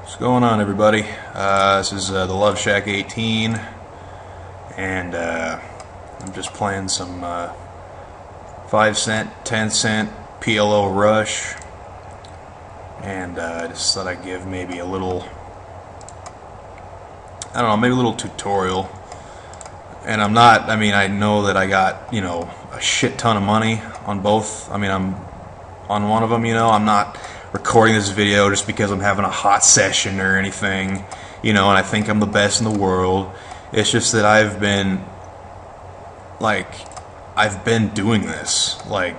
What's going on, everybody? This is the Love Shack 18, and I'm just playing some 5 cent, 10 cent PLO Rush, and I just thought I'd give maybe a little, I don't know, maybe a little tutorial. And I'm not, I know that I got, a shit ton of money on both. I'm on one of them, I'm not recording this video just because I'm having a hot session or anything, and I think I'm the best in the world. It's just that I've been doing this. I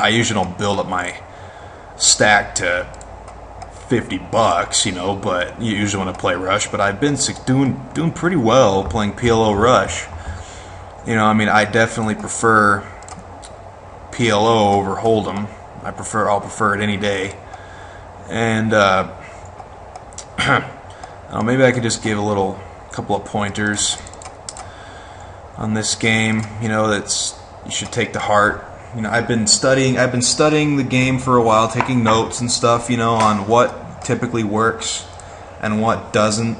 usually don't build up my stack to $50, but you usually want to play Rush. But I've been doing pretty well playing PLO Rush. I definitely prefer PLO over Hold'em. I'll prefer it any day. And maybe I could just give a couple of pointers on this game. That's you should take to heart. I've been studying the game for a while, taking notes and stuff. On what typically works and what doesn't.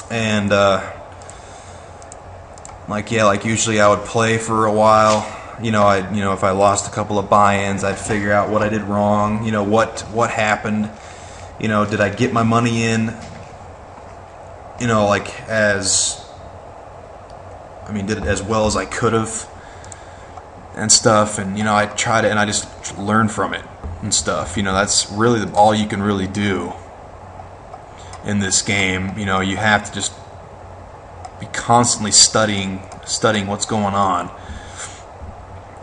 And usually I would play for a while. If I lost a couple of buy-ins, I'd figure out what I did wrong. What happened. Did I get my money in? Did it as well as I could have, and stuff. And I tried it, and I just learned from it and stuff. That's really all you can really do in this game. You have to just be constantly studying what's going on.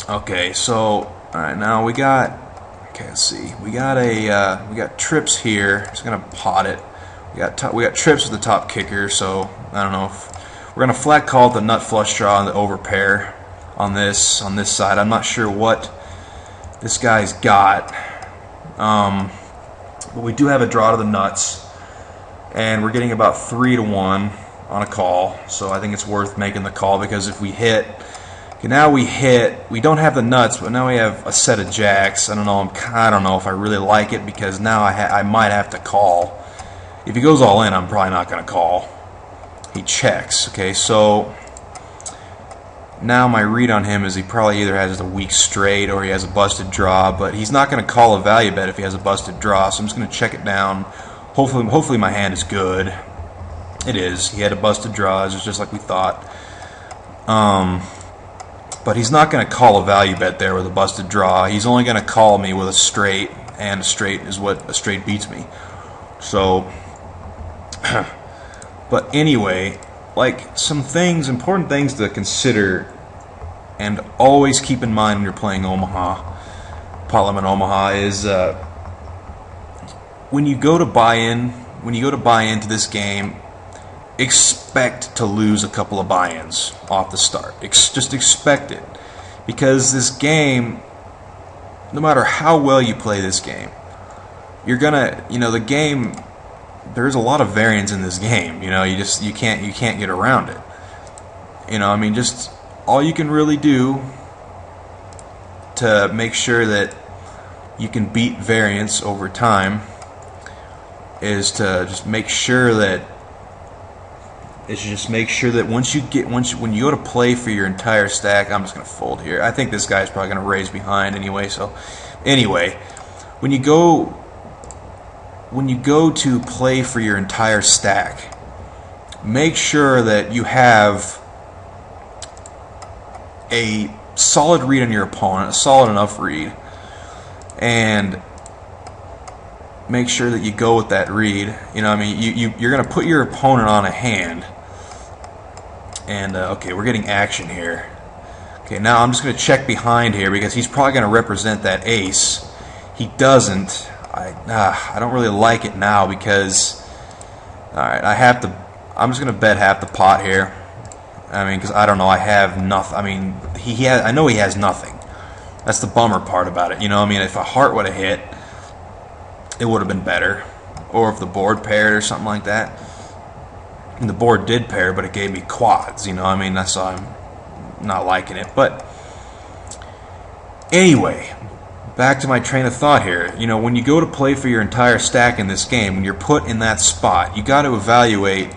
Okay, so alright, now we got, let's see, we got trips here. Just gonna pot it. We got trips with the top kicker. So I don't know if we're gonna flat call it the nut flush draw and the overpair on this side. I'm not sure what this guy's got, but we do have a draw to the nuts, and we're getting about 3 to 1 on a call. So I think it's worth making the call, because if we hit. Now we don't have the nuts, but now we have a set of jacks. I don't know if I really like it, because now I might have to call. If he goes all in, I'm probably not going to call. He checks. Okay, so now my read on him is he probably either has a weak straight or he has a busted draw, but he's not going to call a value bet if he has a busted draw, so I'm just going to check it down. Hopefully my hand is good. It is. He had a busted draw. It's just like we thought. But he's not going to call a value bet there with a busted draw. He's only going to call me with a straight, and a straight is what a straight beats me. So, but anyway, some important things to consider and always keep in mind when you're playing Omaha, pot limit Omaha, is when you go to buy into this game, expect to lose a couple of buy-ins off the start. Just expect it, because this game, no matter how well you play this game, you're gonna, the game. There's a lot of variance in this game. You can't get around it. Just all you can really do to make sure that you can beat variance over time is to just make sure that. When you go to play for your entire stack, I'm just going to fold here. I think this guy's probably going to raise behind anyway. So, anyway, when you go to play for your entire stack, make sure that you have a solid read on your opponent, a solid enough read, and make sure that you go with that read. You're going to put your opponent on a hand. And okay, we're getting action here. Okay, now I'm just going to check behind here, because he's probably going to represent that ace. He doesn't. I don't really like it now, because alright, I'm just going to bet half the pot here. Because I don't know, I have nothing. I know he has nothing. That's the bummer part about it. If a heart would have hit, it would have been better. Or if the board paired or something like that. And the board did pair, but it gave me quads. That's why I'm not liking it. But anyway, back to my train of thought here. You know, when you go to play for your entire stack in this game, when you're put in that spot, you got to evaluate.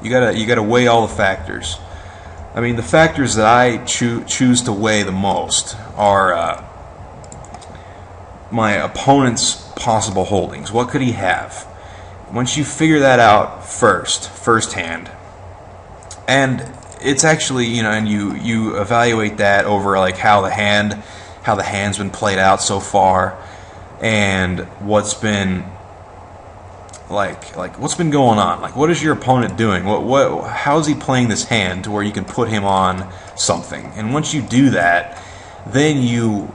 You gotta weigh all the factors. I mean, the factors that I choose to weigh the most are my opponent's possible holdings. What could he have? Once you figure that out firsthand, and it's actually, you know, and you evaluate that over like how the hand's been played out so far, and what's been what's been going on. Like, what is your opponent doing? How is he playing this hand to where you can put him on something? And once you do that, then you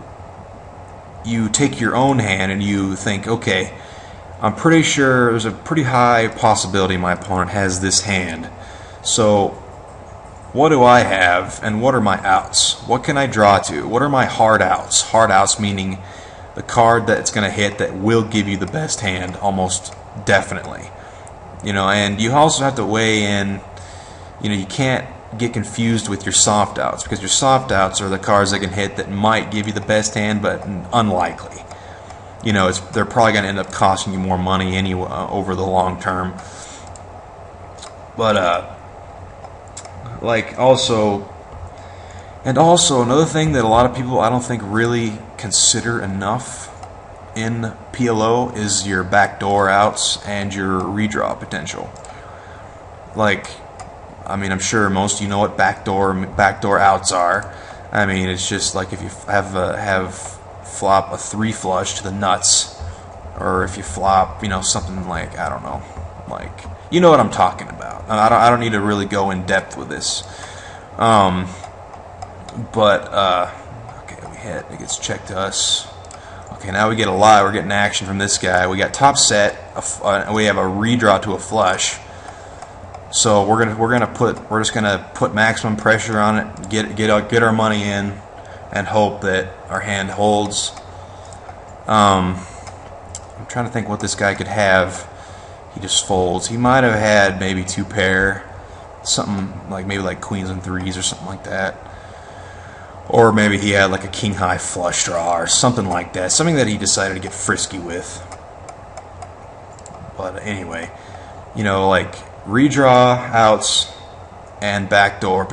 take your own hand and you think, okay, I'm pretty sure there's a pretty high possibility my opponent has this hand. So what do I have, and what are my outs? What can I draw to? What are my hard outs? Hard outs meaning the card that's going to hit that will give you the best hand, almost definitely. You know, and you also have to weigh in, you know, you can't get confused with your soft outs, because your soft outs are the cards that can hit that might give you the best hand, but unlikely. You know, they're probably going to end up costing you more money anyway over the long term. But also another thing that a lot of people I don't think really consider enough in PLO is your backdoor outs and your redraw potential. Like, I mean, I'm sure most of you know what backdoor outs are. I mean, it's just like if you have flop a 3 flush to the nuts, or if you flop, you know, something like, I don't know, like, you know what I'm talking about. I don't need to really go in depth with this. Okay, it gets checked to us. Okay, now we get a lot. We're getting action from this guy. We got top set. We have a redraw to a flush. So we're just gonna put maximum pressure on it. Get our money in, and hope that our hand holds. I'm trying to think what this guy could have. He just folds. He might have had maybe 2 pair, something like maybe like queens and 3s or something like that. Or maybe he had like a king high flush draw or something like that. Something that he decided to get frisky with. But anyway, you know, like redraw outs and backdoor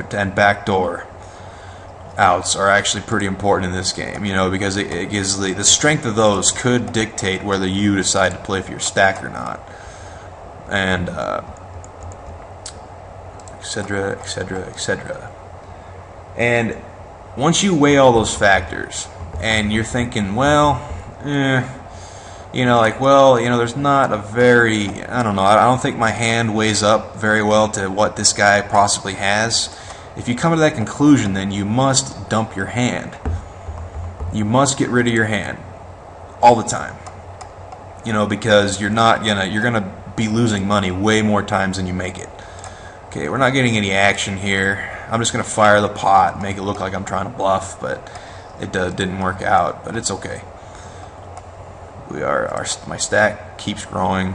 outs are actually pretty important in this game, you know, because it gives the strength of those could dictate whether you decide to play for your stack or not. And etc., etc., etc. And once you weigh all those factors, and you're thinking, well, you know, like, well, you know, there's not a very, I don't know, I don't think my hand weighs up very well to what this guy possibly has. If you come to that conclusion, then you must dump your hand. You must get rid of your hand all the time. You know, because you're gonna be losing money way more times than you make it. Okay, we're not getting any action here. I'm just gonna fire the pot, make it look like I'm trying to bluff, but it didn't work out. But it's okay. My stack keeps growing.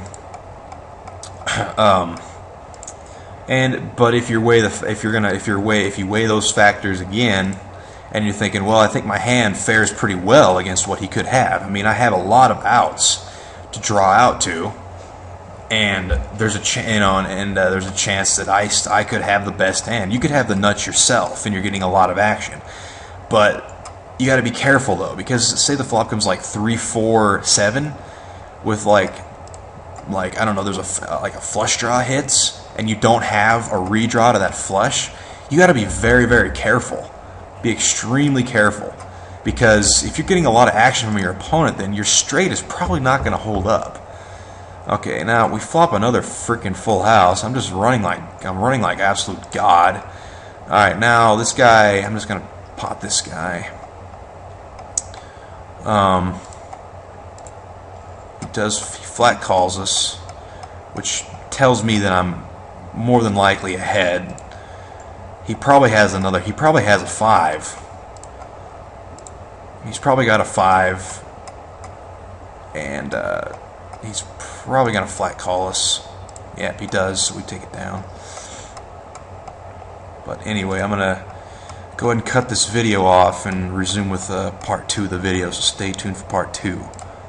But if you weigh those factors again, and you're thinking, well, I think my hand fares pretty well against what he could have. I mean, I have a lot of outs to draw out to, and there's a chance that I could have the best hand. You could have the nuts yourself, and you're getting a lot of action. But you got to be careful though, because say the flop comes like 3, 4, 7, with like I don't know, there's a flush draw hits, and you don't have a redraw to that flush. You got to be very, very careful. Be extremely careful, because if you're getting a lot of action from your opponent, then your straight is probably not going to hold up. Okay, now we flop another freaking full house. I'm running like absolute god. All right, now this guy, I'm just gonna pot this guy. He flat calls us, which tells me that I'm more than likely ahead. He probably has a 5. He's probably got a 5, and he's probably gonna flat call us. Yep, he does, so we take it down. But anyway, I'm gonna go ahead and cut this video off and resume with part 2 of the video, so stay tuned for part 2.